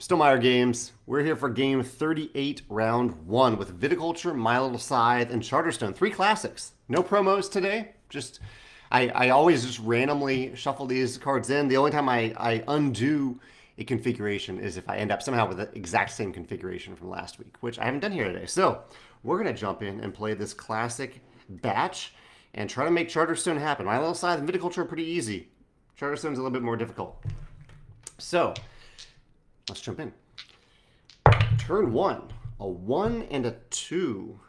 Stonemeyer Games. We're here for game 38, round 1 with Viticulture, My Little Scythe, and Charterstone. 3 classics. No promos today. I always just randomly shuffle these cards in. The only time I undo a configuration is if I end up somehow with the exact same configuration from last week, which I haven't done here today. So we're going to jump in and play this classic batch and try to make Charterstone happen. My Little Scythe and Viticulture are pretty easy. Charterstone's a little bit more difficult. So let's jump in. Turn 1. A 1 and a 2.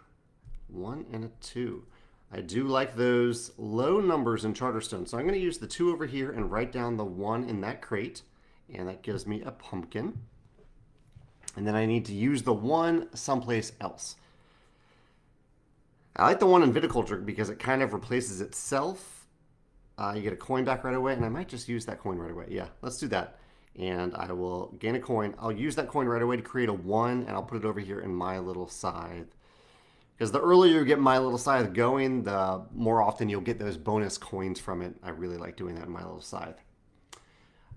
1 and a 2. I do like those low numbers in Charterstone. So I'm going to use the 2 over here and write down the 1 in that crate. And that gives me a pumpkin. And then I need to use the 1 someplace else. I like the 1 in Viticulture because it kind of replaces itself. You get a coin back right away. And I might just use that coin right away. Yeah, let's do that. And I will gain a coin. I'll use that coin right away to create a 1, and I'll put it over here in My Little Scythe. Because the earlier you get My Little Scythe going, the more often you'll get those bonus coins from it. I really like doing that in My Little Scythe.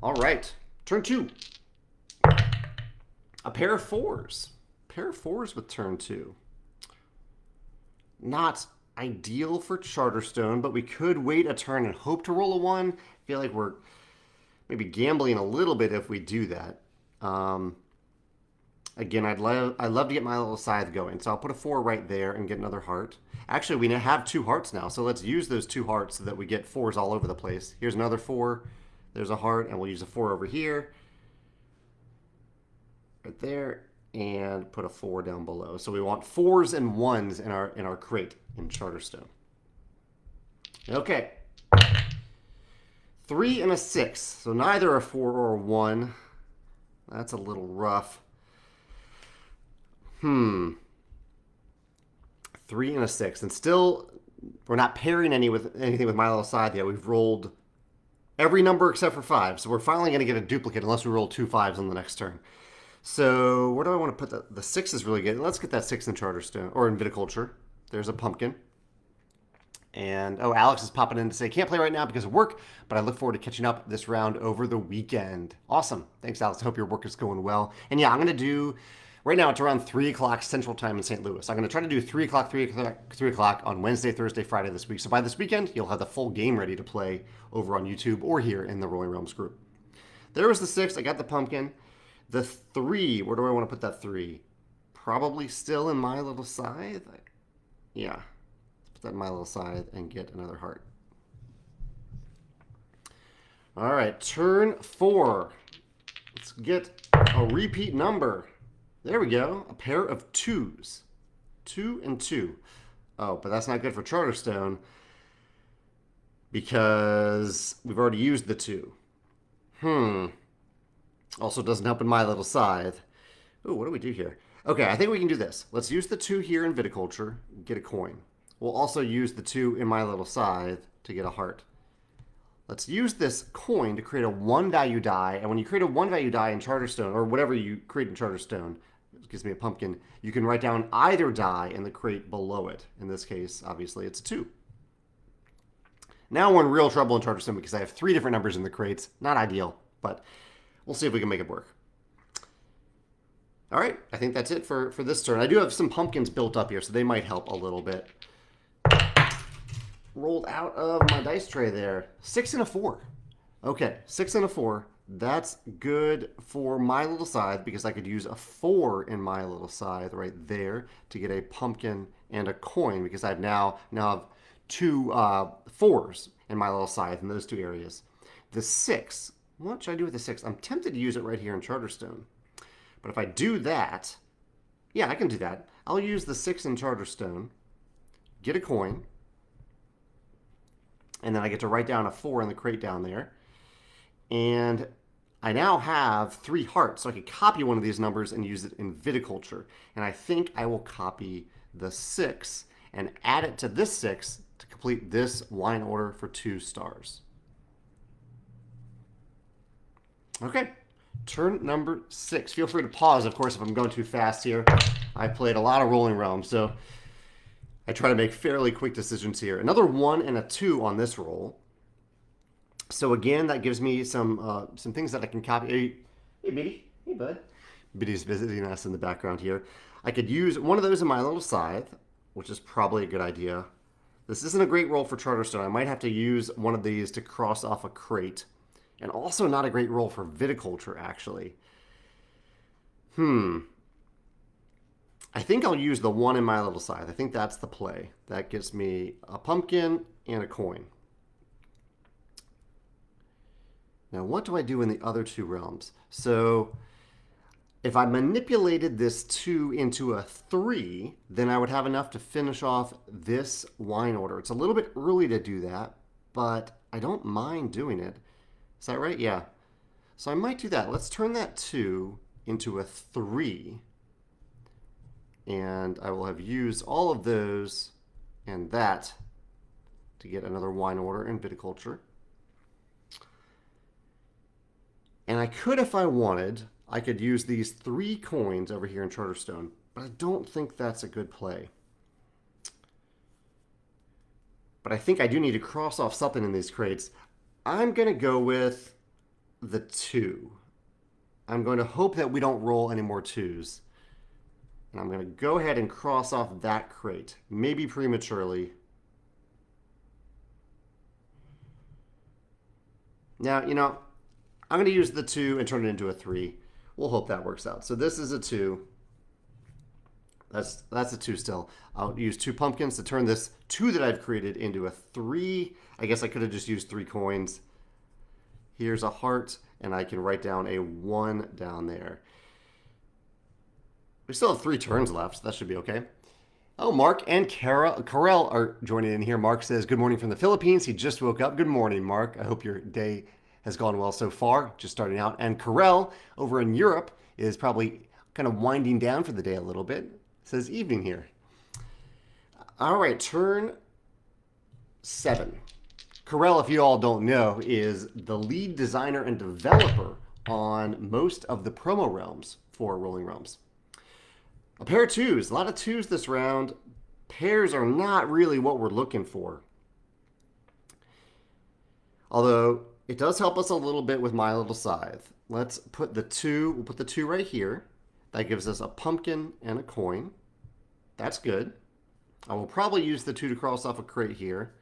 All right, turn 2. A pair of 4s. Pair of 4s with turn 2. Not ideal for Charterstone, but we could wait a turn and hope to roll a 1. I feel like we're maybe gambling a little bit if we do that. Again, I'd love to get My Little Scythe going. So I'll put a 4 right there and get another heart. Actually, we have 2 hearts now. So let's use those 2 hearts so that we get 4s all over the place. Here's another 4. There's a heart, and we'll use a 4 over here. Right there. And put a 4 down below. So we want 4s and 1s in our crate in Charterstone. Okay. 3 and a 6. So neither a 4 or a 1. That's a little rough. 3 and a 6. And still, we're not pairing anything with My Little Scythe yet. We've rolled every number except for 5. So we're finally going to get a duplicate unless we roll 2 5s on the next turn. So where do I want to put the 6 is really good. Let's get that 6 in Charterstone, or in Viticulture. There's a pumpkin. And, oh, Alex is popping in to say, can't play right now because of work, but I look forward to catching up this round over the weekend. Awesome. Thanks, Alex. I hope your work is going well. And yeah, I'm going to do, right now it's around 3 o'clock Central Time in St. Louis. I'm going to try to do 3 o'clock on Wednesday, Thursday, Friday this week. So by this weekend, you'll have the full game ready to play over on YouTube or here in the Rolling Realms group. There was the 6. I got the pumpkin. The 3, where do I want to put that 3? Probably still in My Little Scythe. Yeah. That My Little Scythe and get another heart. All right, turn 4. Let's get a repeat number. There we go. A pair of 2s. 2 and 2. Oh, but that's not good for Charterstone because we've already used the 2. Also doesn't help in My Little Scythe. Ooh, what do we do here? Okay, I think we can do this. Let's use the 2 here in Viticulture, get a coin. We'll also use the 2 in My Little Scythe to get a heart. Let's use this coin to create a 1 value die. And when you create a 1 value die in Charterstone, or whatever you create in Charterstone, it gives me a pumpkin, you can write down either die in the crate below it. In this case, obviously, it's a 2. Now we're in real trouble in Charterstone because I have 3 different numbers in the crates. Not ideal, but we'll see if we can make it work. All right, I think that's it for this turn. I do have some pumpkins built up here, so they might help a little bit. Rolled out of my dice tray there. 6 and a 4. Okay, 6 and a 4. That's good for My Little Scythe because I could use a 4 in My Little Scythe right there to get a pumpkin and a coin because I now have 2 4s in My Little Scythe in those 2 areas. The 6, what should I do with the 6? I'm tempted to use it right here in Charterstone. But if I do that, yeah, I can do that. I'll use the 6 in Charterstone, get a coin, and then I get to write down a 4 in the crate down there. And I now have 3 hearts, so I could copy one of these numbers and use it in Viticulture. And I think I will copy the 6 and add it to this 6 to complete this wine order for 2 stars. Okay, turn number 6. Feel free to pause, of course, if I'm going too fast here. I played a lot of Rolling Realms, so I try to make fairly quick decisions here. Another 1 and a 2 on this roll. So again, that gives me some things that I can copy. Hey, baby. Hey, bud. Biddy's visiting us in the background here. I could use one of those in my little scythe, which is probably a good idea. This isn't a great roll for Charterstone. I might have to use one of these to cross off a crate. And also not a great roll for Viticulture, actually. I think I'll use the one in my little scythe. I think that's the play. That gets me a pumpkin and a coin. Now, what do I do in the other two realms? So, if I manipulated this 2 into a 3, then I would have enough to finish off this wine order. It's a little bit early to do that, but I don't mind doing it. Is that right? Yeah. So I might do that. Let's turn that 2 into a 3. And I will have used all of those and that to get another wine order in Viticulture. And I could, if I wanted, I could use these 3 coins over here in Charterstone, but I don't think that's a good play. But I think I do need to cross off something in these crates. I'm going to go with the 2. I'm going to hope that we don't roll any more 2s. And I'm going to go ahead and cross off that crate, maybe prematurely. Now, you know, I'm going to use the 2 and turn it into a 3. We'll hope that works out. So this is a 2. That's a 2 still. I'll use 2 pumpkins to turn this 2 that I've created into a 3. I guess I could have just used 3 coins. Here's a heart, and I can write down a 1 down there. We still have 3 turns left, so that should be okay. Oh, Mark and Karel are joining in here. Mark says, good morning from the Philippines. He just woke up. Good morning, Mark. I hope your day has gone well so far, just starting out. And Karel over in Europe is probably kind of winding down for the day a little bit. Says evening here. All right, turn 7. Karel, if you all don't know, is the lead designer and developer on most of the promo realms for Rolling Realms. A pair of 2s. A lot of 2s this round. Pairs are not really what we're looking for. Although it does help us a little bit with my little scythe. Let's put the 2. We'll put the 2 right here. That gives us a pumpkin and a coin. That's good. I will probably use the 2 to cross off a crate here.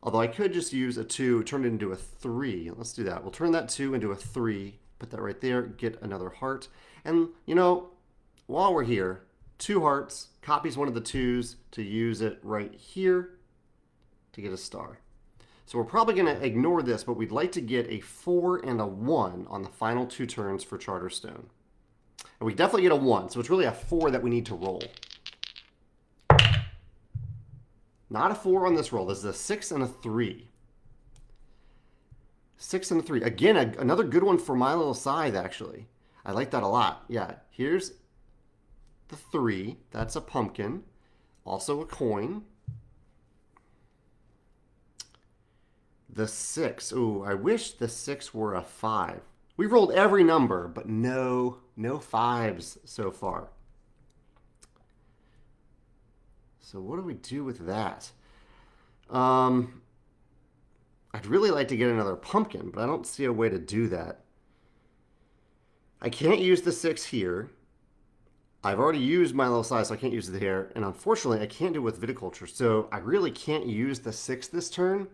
Although I could just use a 2, turn it into a 3. Let's do that. We'll turn that 2 into a 3. Put that right there. Get another heart. And, you know, while we're here, 2 hearts. Copies one of the 2s to use it right here to get a star. So we're probably going to ignore this, but we'd like to get a 4 and a 1 on the final 2 turns for Charterstone. And we definitely get a 1, so it's really a 4 that we need to roll. Not a 4 on this roll. This is a 6 and a 3. 6 and a 3. Again, another good one for my little scythe, actually. I like that a lot. Yeah, here's the 3. That's a pumpkin. Also a coin. The 6. Ooh, I wish the 6 were a 5. We rolled every number, but no 5s so far. So what do we do with that? I'd really like to get another pumpkin, but I don't see a way to do that. I can't use the 6 here. I've already used my little size, so I can't use it here. And unfortunately, I can't do it with Viticulture. So I really can't use the 6 this turn.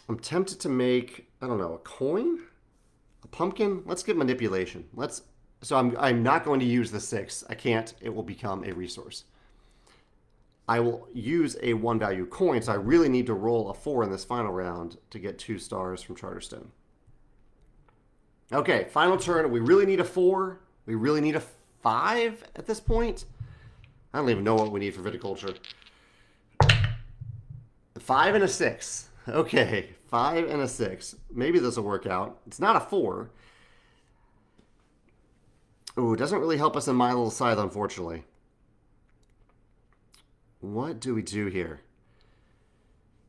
I'm tempted to make, I don't know, a coin? A pumpkin? Let's get manipulation. So I'm not going to use the 6. I can't. It will become a resource. I will use a 1 value coin, so I really need to roll a 4 in this final round to get 2 stars from Charterstone. Okay, final turn. We really need a 4. We really need a 5 at this point. I don't even know what we need for Viticulture. 5 and a 6. Okay, 5 and a 6. Maybe this will work out. It's not a 4. Ooh, it doesn't really help us in my little scythe, unfortunately. What do we do here?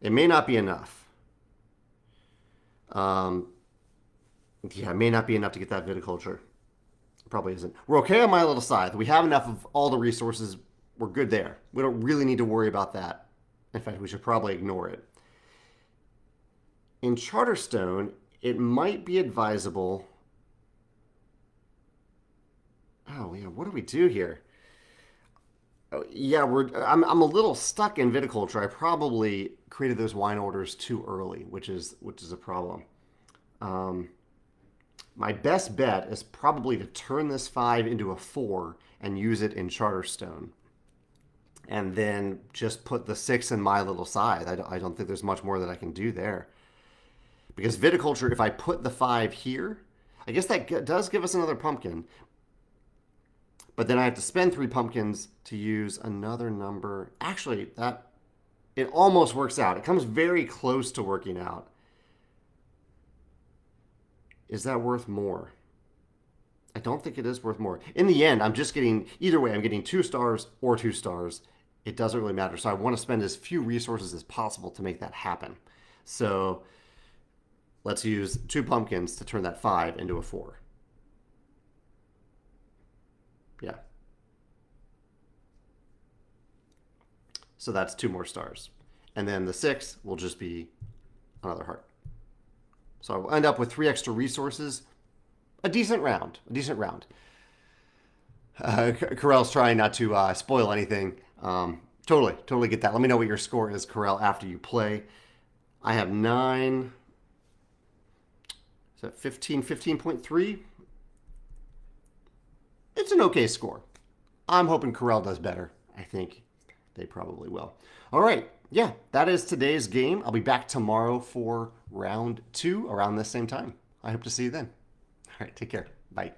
It may not be enough. Yeah, it may not be enough to get that Viticulture. It probably isn't. We're okay on my little scythe. We have enough of all the resources. We're good there. We don't really need to worry about that. In fact, we should probably ignore it. In Charterstone, it might be advisable. Oh yeah, what do we do here? Oh, yeah, I'm a little stuck in viticulture. I probably created those wine orders too early, which is a problem. Um, my best bet is probably to turn this 5 into a 4 and use it in Charterstone. And then just put the 6 in my little scythe. I don't think there's much more that I can do there. Because viticulture, if I put the 5 here, I guess that does give us another pumpkin. But then I have to spend 3 pumpkins to use another number. Actually, that it almost works out. It comes very close to working out. Is that worth more? I don't think it is worth more. In the end, I'm just getting, either way, I'm getting 2 stars or 2 stars. It doesn't really matter. So I want to spend as few resources as possible to make that happen. So let's use 2 pumpkins to turn that 5 into a 4. Yeah. So that's 2 more stars. And then the 6 will just be another heart. So I'll end up with 3 extra resources. A decent round. A decent round. Corell's trying not to spoil anything. Totally get that. Let me know what your score is, Corell, after you play. I have 9. Is that 15, 15.3? It's an okay score. I'm hoping Corell does better. I think they probably will. All right. Yeah, that is today's game. I'll be back tomorrow for round 2 around this same time. I hope to see you then. All right. Take care. Bye.